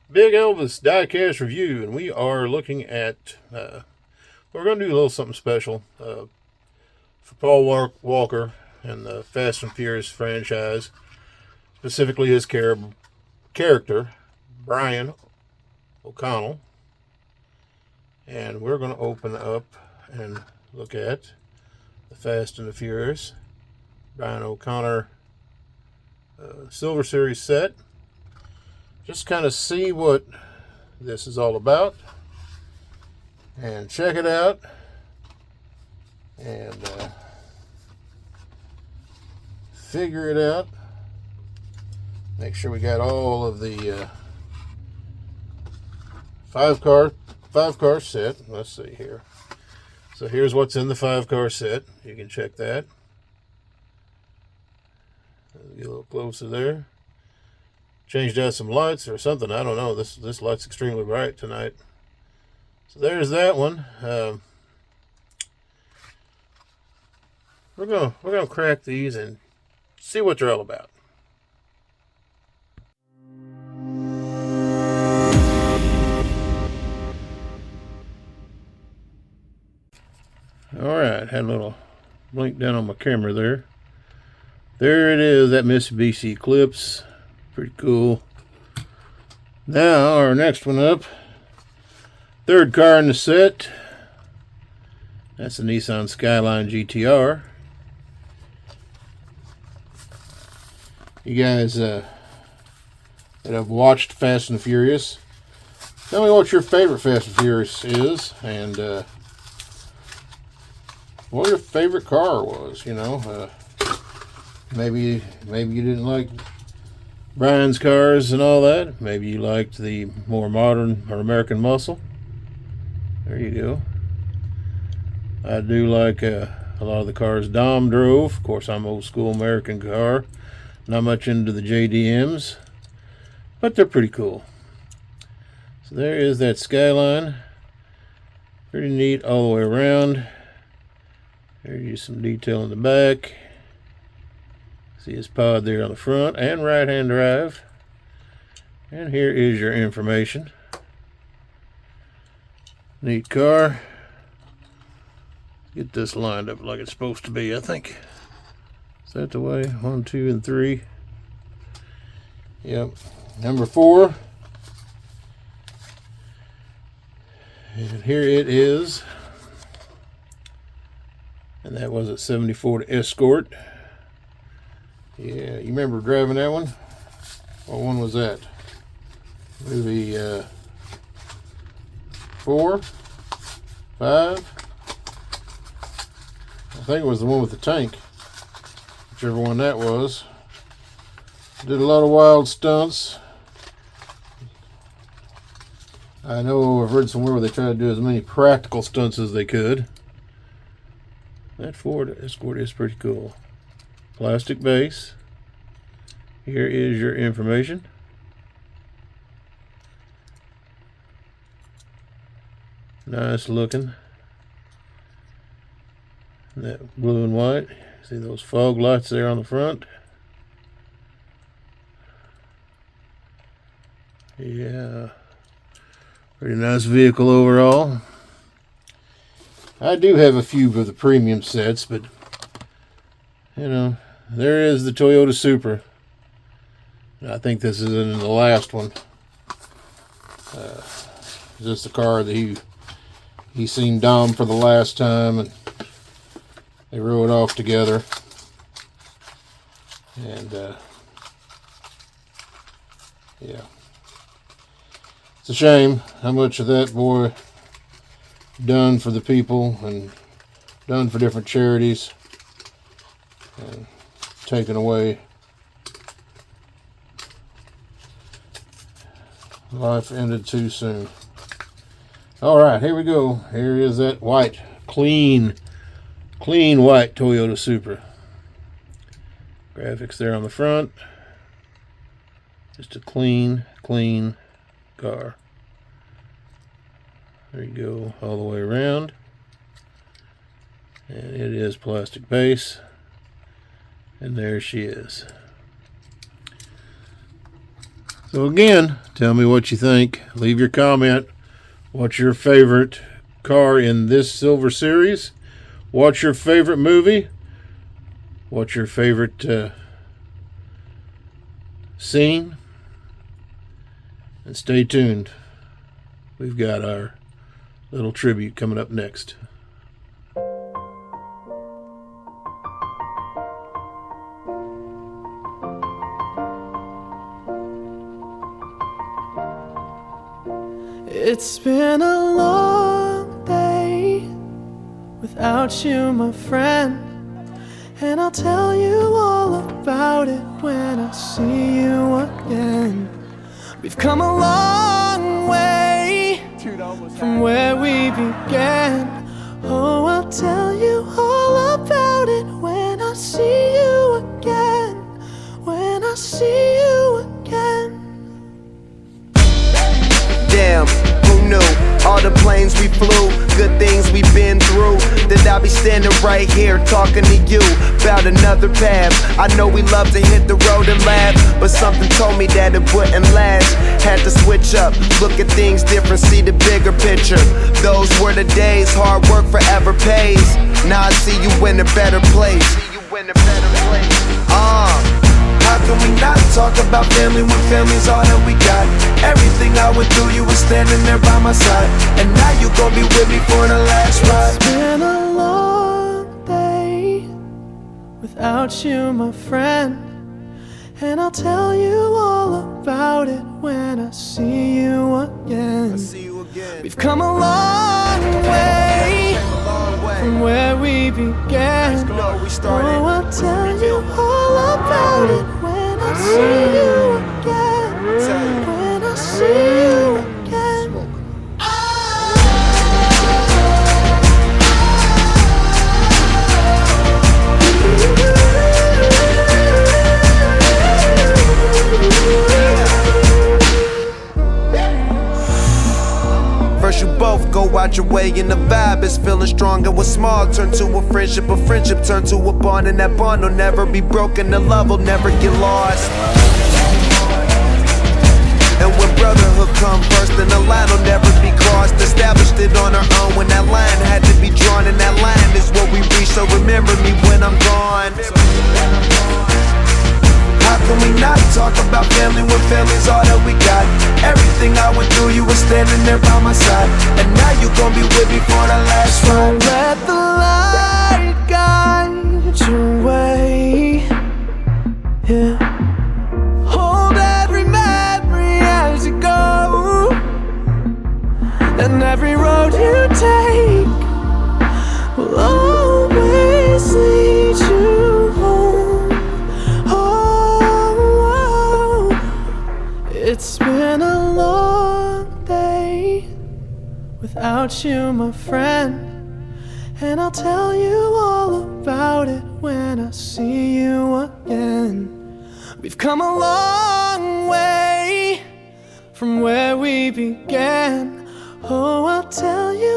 Big Elvis Diecast review, and we are looking at. We're going to do a little something special for Paul Walker and the Fast and Furious franchise, specifically his character, Brian O'Connell. And we're going to open up and look at the Fast and the Furious Brian O'Connor Silver Series set. Just kind of see what this is all about and check it out and figure it out. Make sure we got all of the five car set. Let's see here. So here's what's in the 5-car set. You can check that. Get a little closer there. Changed out some lights or something. I don't know. This light's extremely bright tonight. So there's that one. We're gonna crack these and see what they're all about. All right, had a little blink down on my camera there. There it is, that Mitsubishi Eclipse. Pretty cool. Now, our next one up. Third car in the set. That's the Nissan Skyline GTR. You guys that have watched Fast and Furious, tell me what your favorite Fast and Furious is, and what your favorite car was. You know, maybe you didn't like Brian's cars and all that. Maybe you liked the more modern or American muscle. There you go. I do like a lot of the cars Dom drove. Of course, I'm old school American car. Not much into the JDMs, but they're pretty cool. So there is that Skyline. Pretty neat all the way around. There's some detail in the back. See his pod there on the front, and right-hand drive. And here is your information. Neat car. Get this lined up like it's supposed to be, I think. Is that the way? 1, 2, and 3. Yep. Number 4. And here it is. And that was at 74 to Escort. Yeah, you remember driving that one? What one was that? Maybe 4, 5. I think it was the one with the tank. Whichever one that was. Did a lot of wild stunts. I know I've read somewhere where they tried to do as many practical stunts as they could. That Ford Escort is pretty cool. Plastic base. Here is your information. Nice looking. That blue and white. See those fog lights there on the front? Yeah. Pretty nice vehicle overall. I do have a few of the premium sets, but you know, there is the Toyota Supra. I think this is in the last one. Is this the car that he seen Dom for the last time, and they rode off together. And yeah, it's a shame how much of that boy done for the people and done for different charities, and taken away. Life ended too soon. All right, here we go. Here is that white, clean white Toyota Supra. Graphics there on the front. Just a clean car. There you go, all the way around. And it is plastic base. And there she is. So again, tell me what you think. Leave your comment. What's your favorite car in this Silver Series? What's your favorite movie? What's your favorite scene? And stay tuned. We've got our little tribute coming up next. It's been a long day without you, my friend, and I'll tell you all about it when I see you again. We've come a long way from where we began. Oh, I'll tell you all about it when I see you again. When I see you again. Damn, who knew? All the planes we flew, good things we've been through. That I'll be standing right here talking to you about another path. I know we love to hit the road and laugh, but something told me that it wouldn't last. Had to switch up, look at things different, see the bigger picture. Those were the days, hard work forever pays. Now I see you in a better place. How can we not talk about family when family's all that we got? Everything I went through, you were standing there by my side, and now you gon' be with me for the last ride. It's been a long day without you, my friend, and I'll tell you all about it when I see you again. We've come a long way from where we began. Oh, I'll tell you all about it when I see you again. When I see you again. First you both go out your way and the vibe is feeling strong, and what's small turn to a friendship turn to a bond, and that bond will never be broken, the love will never get lost. And when brotherhood come first, then the line will never be crossed. Established it on our own when that line had to be drawn, and that line is what we reach, so remember me when I'm gone. How can we not talk about family when family's all that we got? Everything I went through, you were standing there by my side, and now you gon' be with me for the last ride. Let the light guide your way. Yeah. Hold every memory as you go, and every road you take will always lead you home. It's been a long day without you, my friend, and I'll tell you all about it when I see you again. We've come a long way from where we began. Oh, I'll tell you